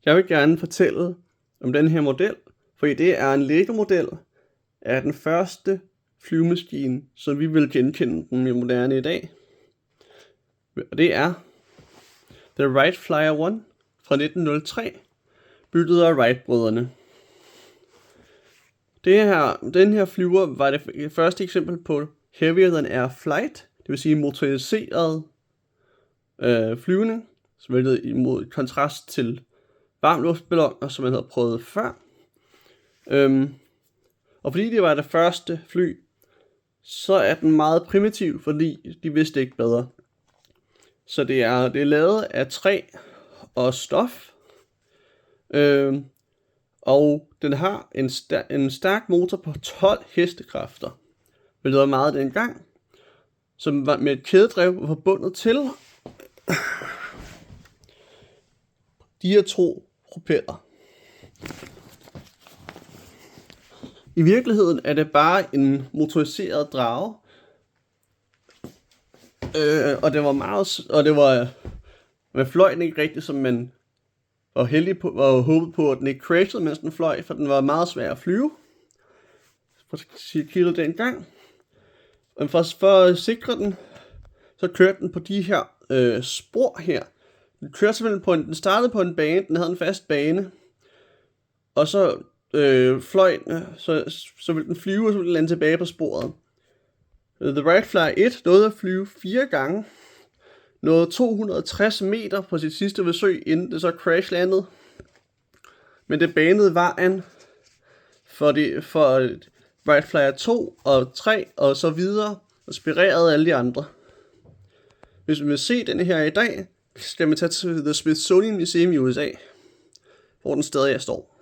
Jeg vil gerne fortælle om den her model, fordi det er en Lego-model af den første flyvemaskine, som vi vil genkende den i moderne i dag. Og det er The Wright Flyer 1 fra 1903, bygget af Wright-brødrene. Den her flyver var det første eksempel på heavier than air flight, det vil sige motoriseret flyvning, som imod kontrast til varmluftballoner, som man havde prøvet før. Og fordi det var det første fly, så er den meget primitiv, fordi de vidste ikke bedre. Så det er lavet af træ og stof, og den har en stærk motor på 12 hestekræfter, hvilket var meget dengang, som var med et kædedrev forbundet til de her to propeller. I virkeligheden er det bare en motoriseret drage, man fløj den ikke rigtigt, som man var heldig på, og håbede på, at den ikke crashede, mens den fløj, for den var meget svær at flyve. For at sige kilo dengang. Og for at sikre den, så kørte den på de her spor her. Den kørte simpelthen den startede på en bane, den havde en fast bane, og så fløj den, så ville den flyve, og så ville den lande tilbage på sporet. The Wright Flyer 1 nåede at flyve 4 gange, nåede 260 meter på sit sidste forsøg, inden det så crashlandede. Men det banede vejen for Wright Flyer 2 og 3 og så videre, og inspirerede alle de andre. Hvis man vil se denne her i dag, skal man tage til The Smithsonian Museum i USA, hvor den stadig står.